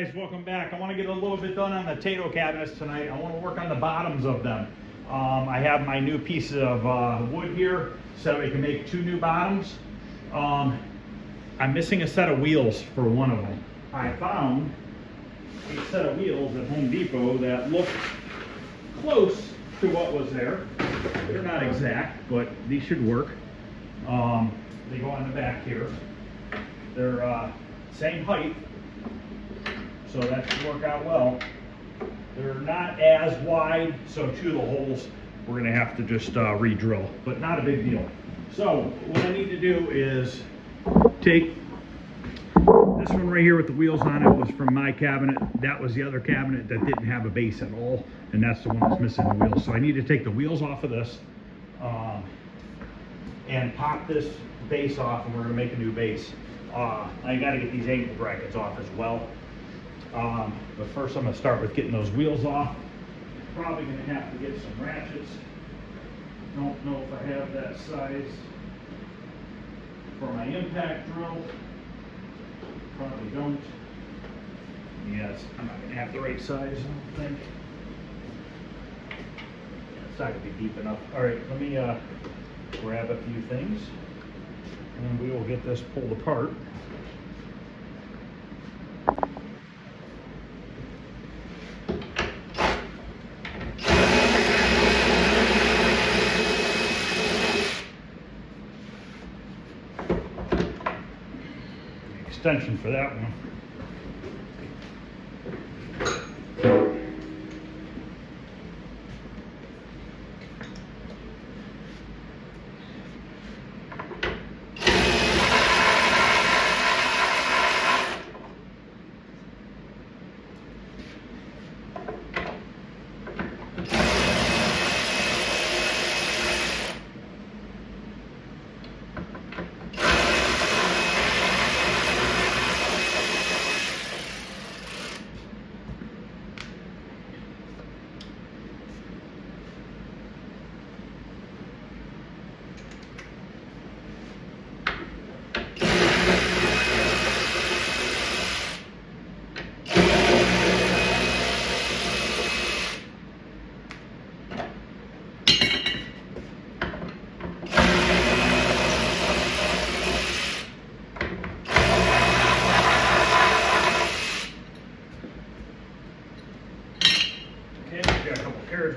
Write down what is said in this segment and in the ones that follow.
guys, welcome back. I want to get a little bit done on the Taito cabinets tonight. I want to work on the bottoms of them. I have my new piece of wood here so we can make 2 new bottoms. I'm missing a set of wheels for one of them. I found a set of wheels at Home Depot that looked close to what was there. They're not exact, but these should work. They go on the back here. They're same height, so that should work out well. They're not as wide, so 2 of the holes we're going to have to just re-drill, but not a big deal. So what I need to do is take this one right here with the wheels on it. Was from my cabinet. That was the other cabinet that didn't have a base at all, and that's the one that's missing the wheels. So I need to take the wheels off of this and pop this base off, and we're going to make a new base. I got to get these angle brackets off as well. But first I'm going to start with getting those wheels off. Probably going to have to get some ratchets. Don't know if I have that size for my impact drill. Probably don't. Yes, I'm not going to have the right size, I don't think. It's not going to be deep enough. All right, let me grab a few things, and we will get this pulled apart. Extension for that one.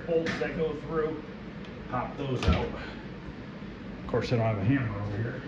Bolts that go through, pop those out. Of course, I don't have a hammer over here.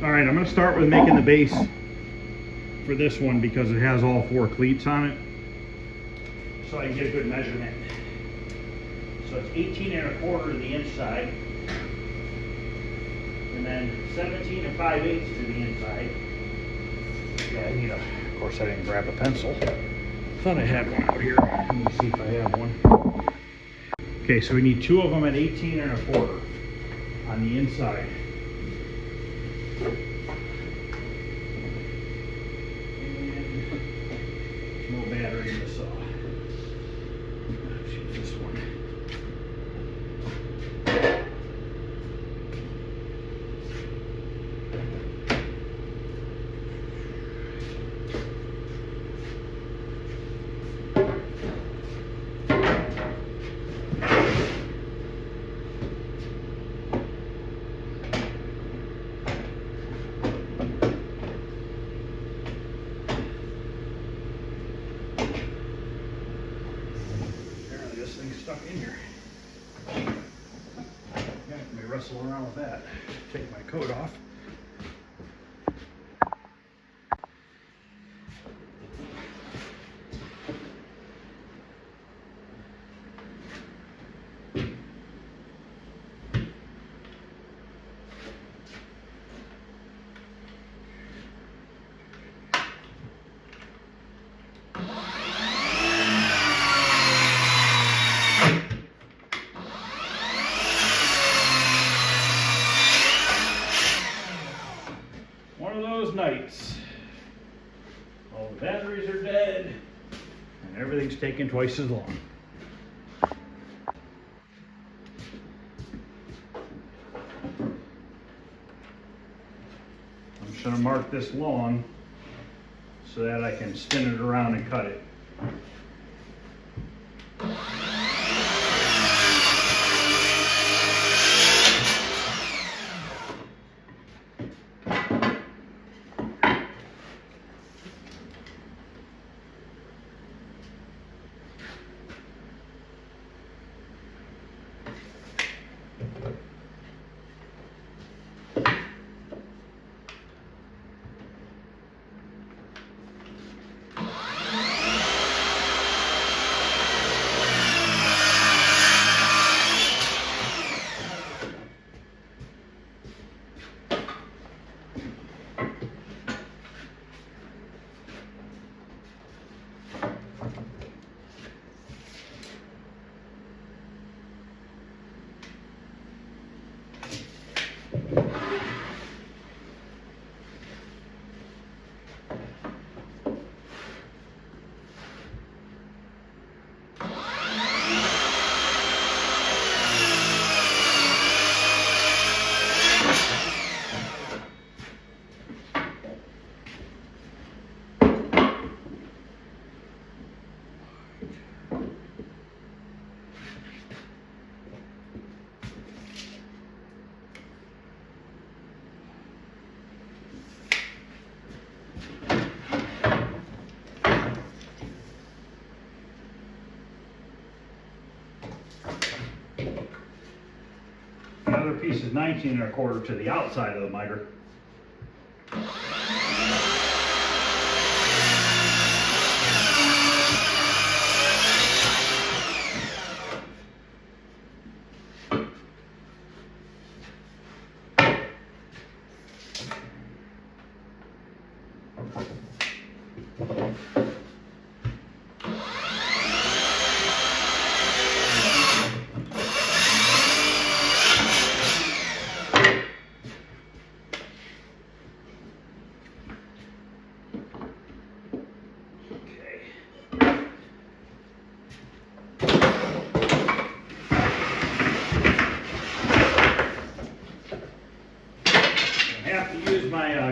All right, I'm going to start with making the base for this one because it has all 4 cleats on it, so I can get a good measurement. So it's 18 1/4 to the inside, and then 17 5/8 to the inside. Yeah, I need a, of course I didn't grab a pencil. Thought I had one out here. Let me see if I have one. Okay, so we need 2 of them at 18 1/4 on the inside. No battery in the saw. Let's use this one. stuck in here. Yeah, let me wrestle around with that. Take my coat off. One of those nights. All the batteries are dead and everything's taking twice as long. I'm just going to mark this long so that I can spin it around and cut it. The other piece is 19 1/4 to the outside of the miter.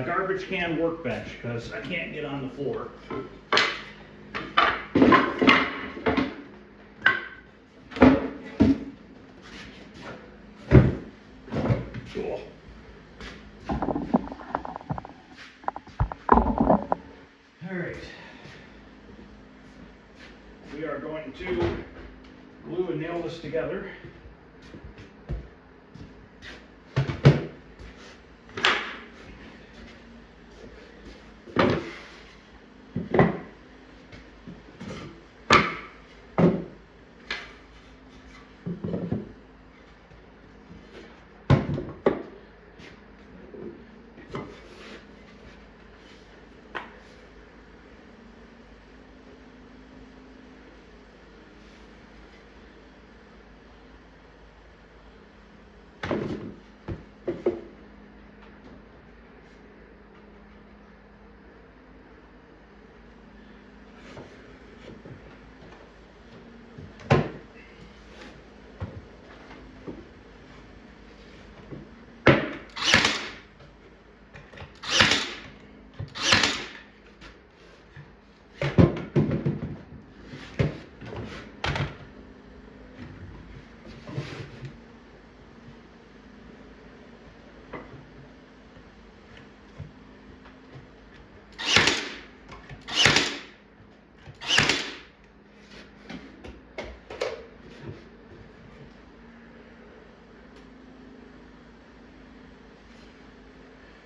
Garbage can workbench because I can't get on the floor. Cool. All right. We are going to glue and nail this together.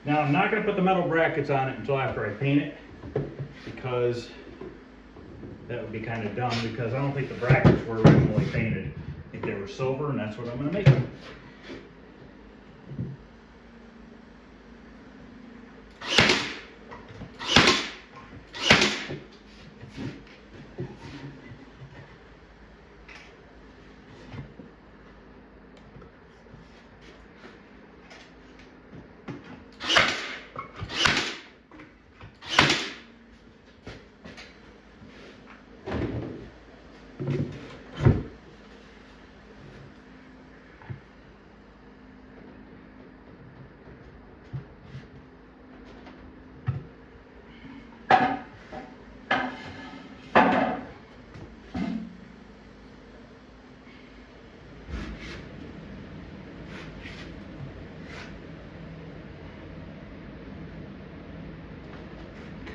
Now I'm not going to put the metal brackets on it until after I paint it, because that would be kind of dumb, because I don't think the brackets were originally painted. I think they were silver, and that's what I'm going to make them.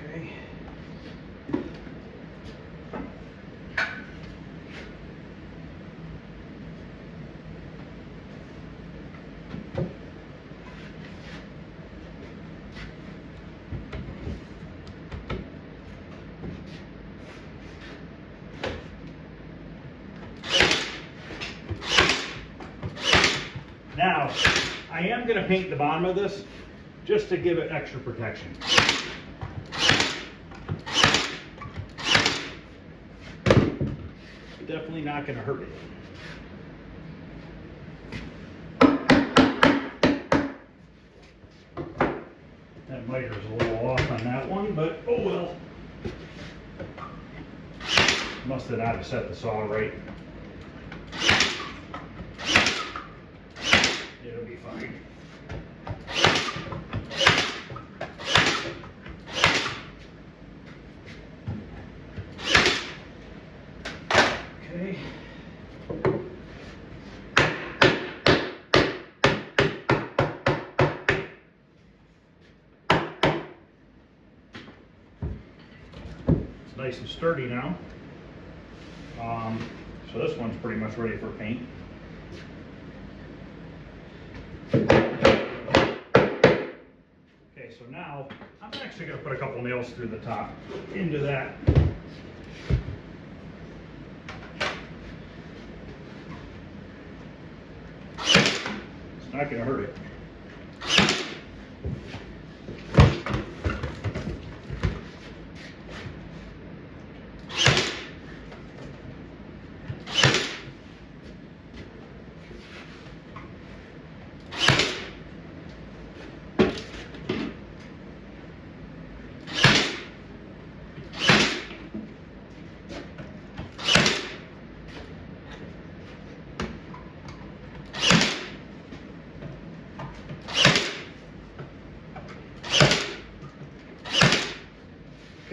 Okay. Now, I am going to paint the bottom of this just to give it extra protection. Definitely not going to hurt it. That miter's a little off on that one, but oh well. Must have not set the saw right. It'll be fine. Okay. It's nice and sturdy now. So this one's pretty much ready for paint. Okay, so now I'm actually going to put a couple nails through the top into that. It's not going to hurt it.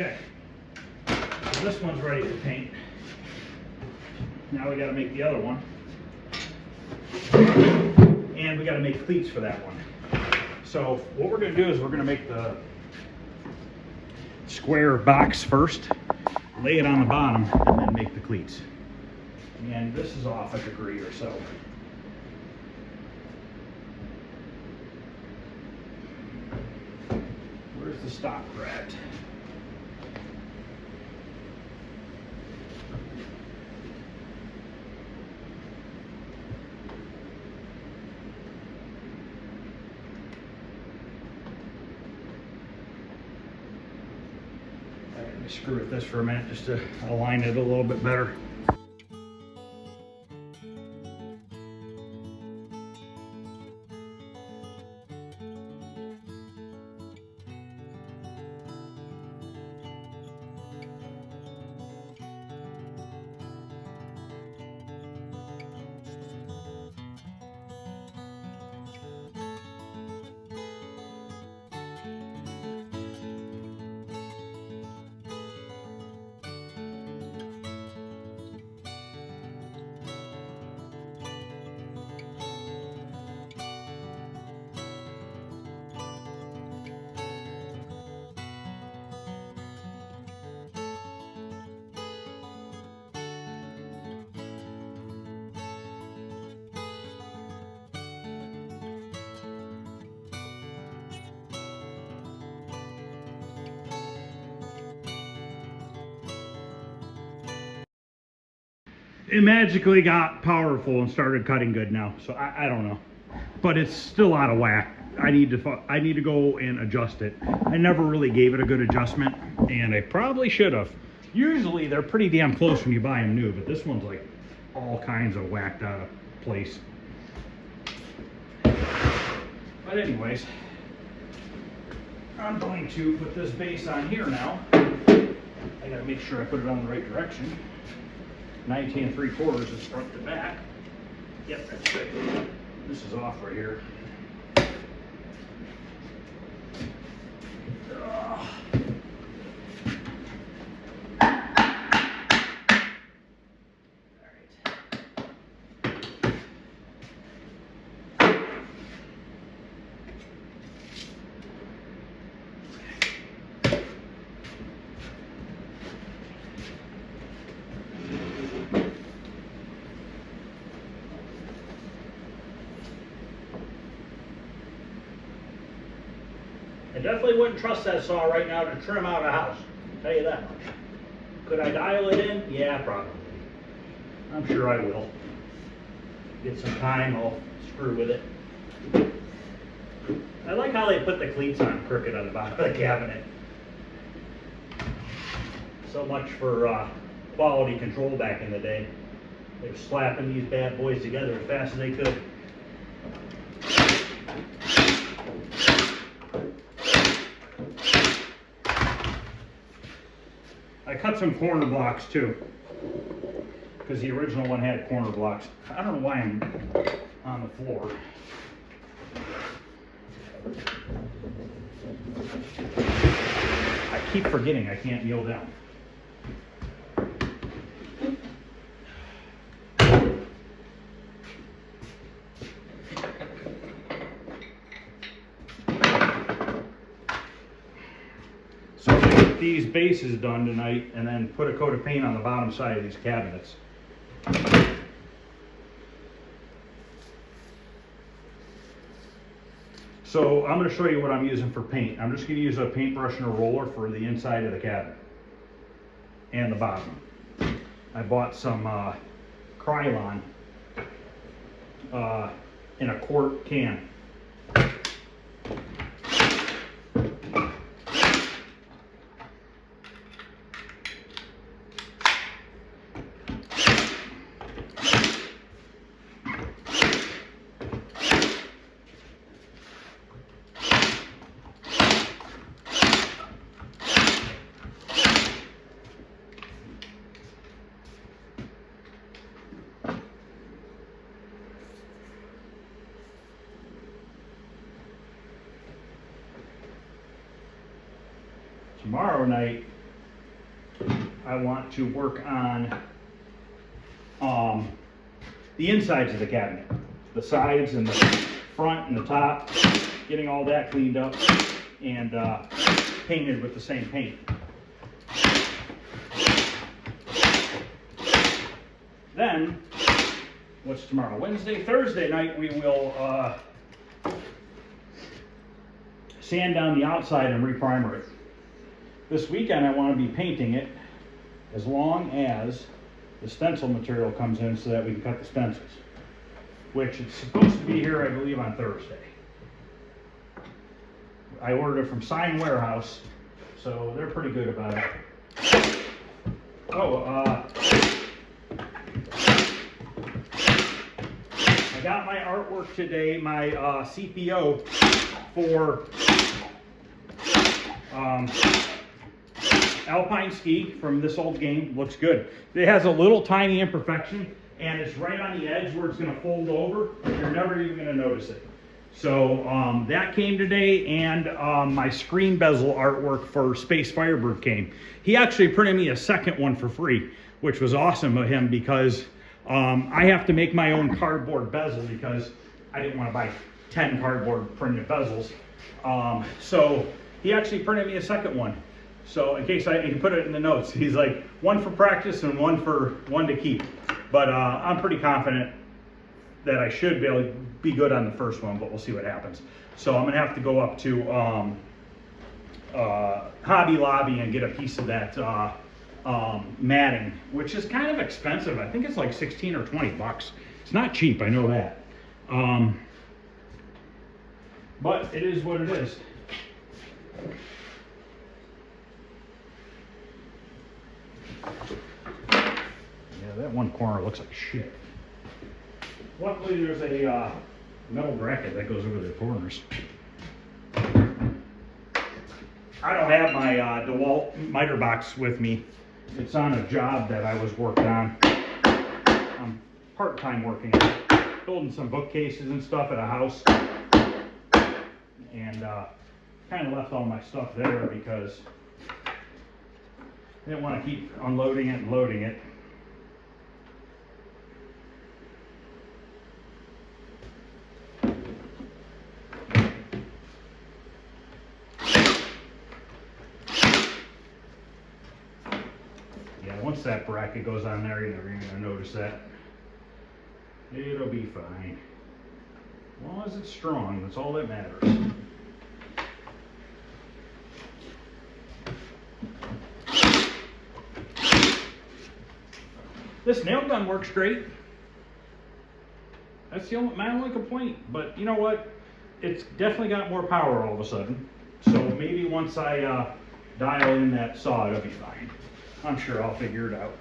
Okay, so this one's ready for paint. Now we got to make the other one. And we got to make cleats for that one. So what we're going to do is we're going to make the square box first, lay it on the bottom, and then make the cleats. And this is off a degree or so. Where's the stopper at? Let me screw with this for a minute just to align it a little bit better. it magically got powerful and started cutting good now. So I don't know, but it's still out of whack. I need to go and adjust it. I never really gave it a good adjustment, and I probably should have. Usually they're pretty damn close when you buy them new, but this one's like all kinds of whacked out of place. But anyways, I'm going to put this base on here now. I gotta make sure I put it on the right direction. 19 3/4 is front to back. Yep, that's good. This is off right here. I definitely wouldn't trust that saw right now to trim out a house, I'll tell you that much. Could I dial it in? Yeah, probably. I'm sure I will. Get some time, I'll screw with it. I like how they put the cleats on crooked on the bottom of the cabinet. So much for quality control back in the day. They were slapping these bad boys together as fast as they could. I cut some corner blocks too, because the original one had corner blocks. I don't know why I'm on the floor. I keep forgetting I can't kneel down. These bases done tonight and then put a coat of paint on the bottom side of these cabinets. So I'm going to show you what I'm using for paint. I'm just going to use a paintbrush and a roller for the inside of the cabinet and the bottom. I bought some Krylon in a quart can. Tomorrow night, I want to work on the insides of the cabinet, the sides and the front and the top, getting all that cleaned up and painted with the same paint. Then, what's tomorrow? Wednesday, Thursday night, we will sand down the outside and reprimer it. This weekend I want to be painting it as long as the stencil material comes in so that we can cut the stencils, which it's supposed to be here, I believe, on Thursday. I ordered it from Sign Warehouse, so they're pretty good about it. Oh, I got my artwork today, my CPO for Alpine Ski from this old game. Looks good. It has a little tiny imperfection and it's right on the edge where it's going to fold over. You're never even going to notice it. So that came today, and my screen bezel artwork for Space Firebird came. He actually printed me a second one for free, which was awesome of him because I have to make my own cardboard bezel because I didn't want to buy 10 cardboard printed bezels. So he actually printed me a second one. So in case I can put it in the notes, he's like, one for practice and one to keep. But I'm pretty confident that I should be able to be good on the first one, but we'll see what happens. So I'm gonna have to go up to Hobby Lobby and get a piece of that matting, which is kind of expensive. I think it's like 16 or 20 bucks. It's not cheap, I know that. But it is what it is. Yeah, that one corner looks like shit. Luckily, there's a metal bracket that goes over the corners. I don't have my DeWalt miter box with me. It's on a job that I was working on. I'm part-time working on it, building some bookcases and stuff at a house. And kind of left all my stuff there because I didn't want to keep unloading it and loading it. Yeah, once that bracket goes on there, you're never even going to notice that. It'll be fine. As long as it's strong, that's all that matters. This nail gun works great. That's my only complaint. But you know what? It's definitely got more power all of a sudden. So maybe once I dial in that saw, it'll be fine. I'm sure I'll figure it out.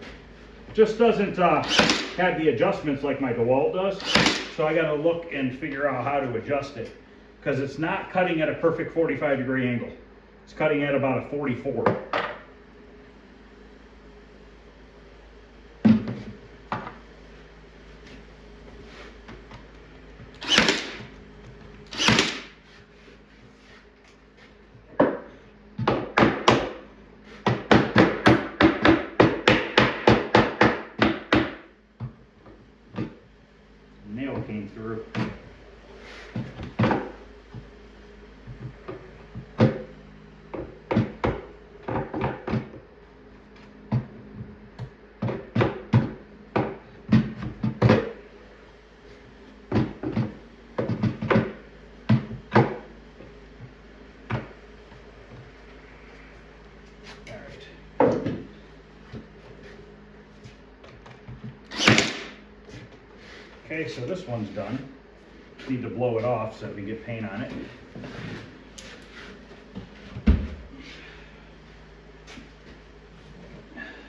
It just doesn't have the adjustments like my DeWalt does. So I got to look and figure out how to adjust it. Because it's not cutting at a perfect 45-degree angle. It's cutting at about a 44. Nail came through. Okay, so this one's done. Need to blow it off so we can get paint on it.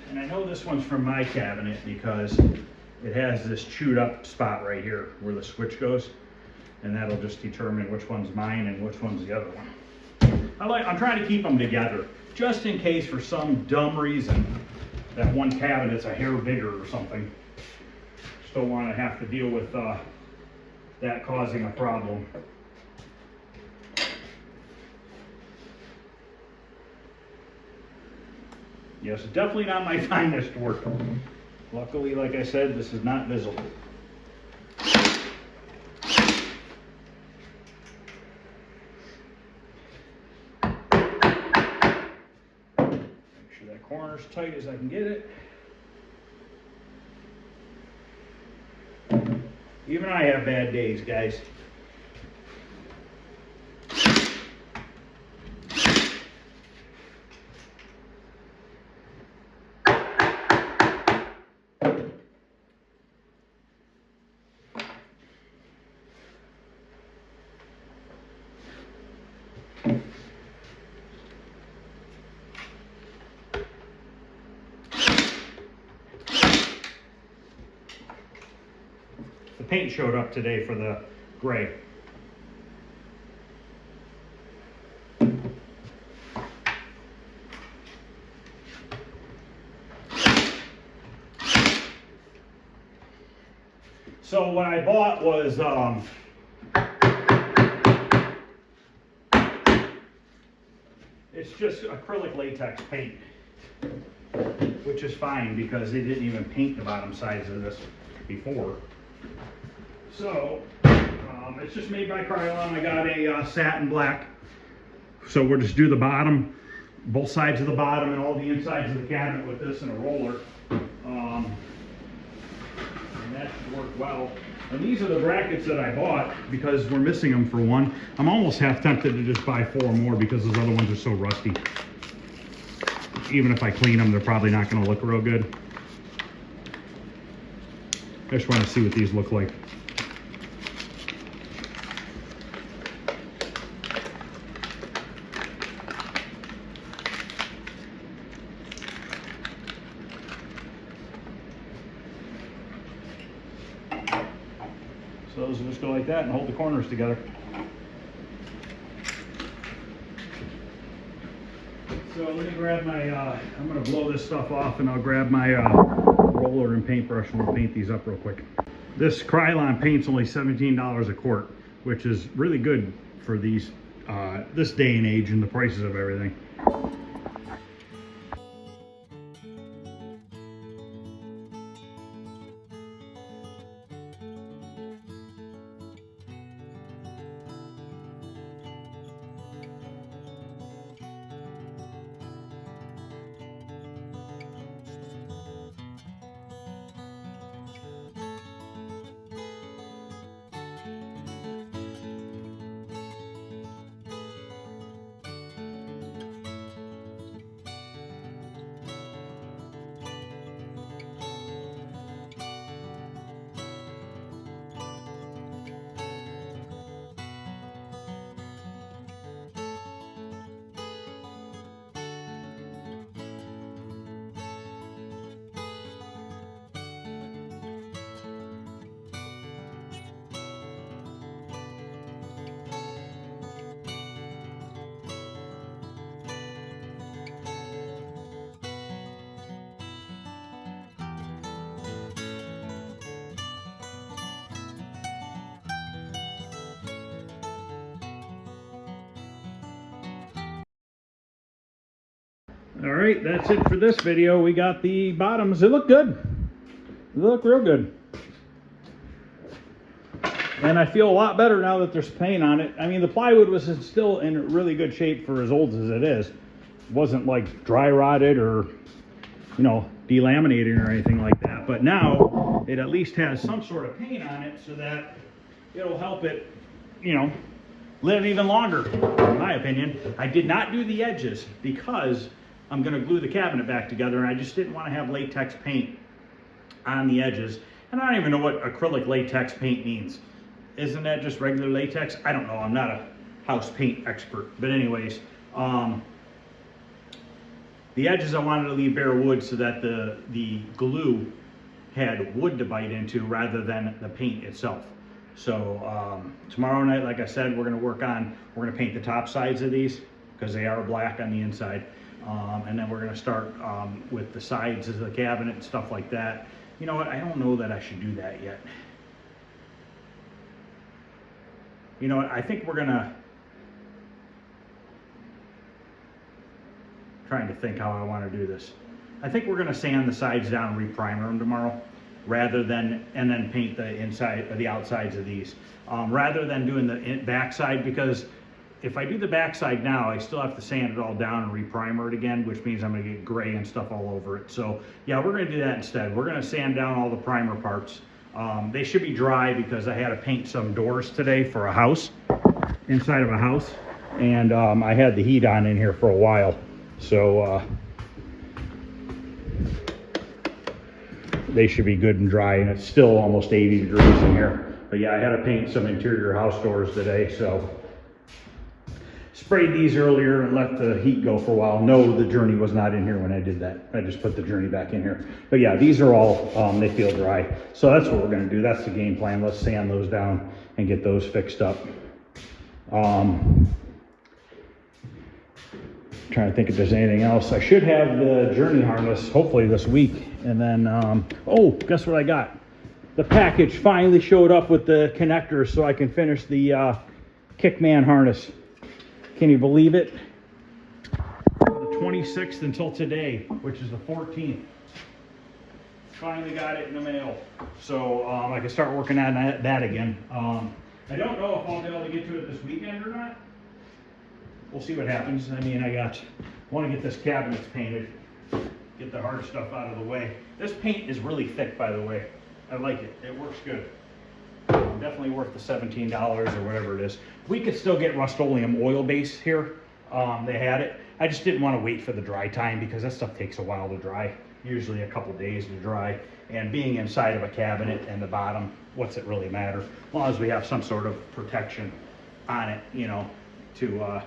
And I know this one's from my cabinet because it has this chewed up spot right here where the switch goes, and that'll just determine which one's mine and which one's the other one. I'm trying to keep them together just in case for some dumb reason that one cabinet's a hair bigger or something. Don't want to have to deal with that causing a problem. Yes, definitely not my finest work. Luckily, like I said, this is not visible. Make sure that corner's tight as I can get it. Even I have bad days, guys. The paint showed up today for the gray. So what I bought was it's just acrylic latex paint, which is fine because they didn't even paint the bottom sides of this before. So it's just made by Krylon. I got a satin black. So we'll just do the bottom, both sides of the bottom and all the insides of the cabinet with this and a roller. And that should work well. And these are the brackets that I bought because we're missing them for one. I'm almost half tempted to just buy 4 more because those other ones are so rusty. even if I clean them, they're probably not going to look real good. I just want to see what these look like. So those will just go like that and hold the corners together. So let me grab my, I'm going to blow this stuff off, and I'll grab my roller and paintbrush and we'll paint these up real quick. This Krylon paint's only $17 a quart, which is really good for these, this day and age and the prices of everything. All right, that's it for this video. We got the bottoms. They look good. They look real good. And I feel a lot better now that there's paint on it. I mean, the plywood was still in really good shape for as old as it is. It wasn't like dry rotted or, you know, delaminated or anything like that. But now it at least has some sort of paint on it so that it'll help it, you know, live even longer, in my opinion. I did not do the edges because I'm going to glue the cabinet back together, and I just didn't want to have latex paint on the edges. And I don't even know what acrylic latex paint means. Isn't that just regular latex? I don't know. I'm not a house paint expert. But anyways, the edges I wanted to leave bare wood so that the glue had wood to bite into rather than the paint itself. So tomorrow night, like I said, we're going to paint the top sides of these because they are black on the inside. And then we're going to start with the sides of the cabinet and stuff like that. You know what? I don't know that I should do that yet. You know what? I think we're going to... Trying to think how I want to do this. I think we're going to sand the sides down and re-primer them tomorrow, rather than, and then paint the inside or the outsides of these, rather than doing the backside, because if I do the backside now, I still have to sand it all down and re-primer it again, which means I'm going to get gray and stuff all over it. So yeah, we're going to do that instead. We're going to sand down all the primer parts. They should be dry because I had to paint some doors today for a house, inside of a house, and I had the heat on in here for a while. So they should be good and dry, and it's still almost 80 degrees in here. But yeah, I had to paint some interior house doors today, so sprayed these earlier and let the heat go for a while. No, the Journey was not in here when I did that. I just put the Journey back in here. But yeah, these are all, they feel dry. So that's what we're gonna do. That's the game plan. Let's sand those down and get those fixed up. Trying to think if there's anything else. I should have the Journey harness hopefully this week. And then, oh, guess what I got? The package finally showed up with the connectors so I can finish the Kickman harness. Can you believe it? The 26th until today, which is the 14th. Finally got it in the mail. So I can start working on that again. I don't know if I'll be able to get to it this weekend or not. We'll see what happens. I mean, want to get this cabinet painted, get the hard stuff out of the way. This paint is really thick, by the way. I like it. It works good. Definitely worth the $17 or whatever it is. We could still get Rust-Oleum oil base here. They had it, I just didn't want to wait for the dry time because that stuff takes a while to dry, usually a couple days to dry. And being inside of a cabinet and the bottom, what's it really matter? As long as we have some sort of protection on it, you know, to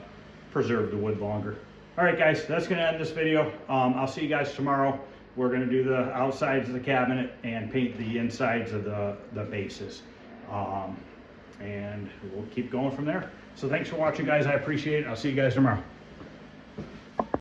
preserve the wood longer. All right, guys, that's going to end this video. I'll see you guys tomorrow. We're going to do the outsides of the cabinet and paint the insides of the bases. And we'll keep going from there. So thanks for watching, guys. I appreciate it. I'll see you guys tomorrow.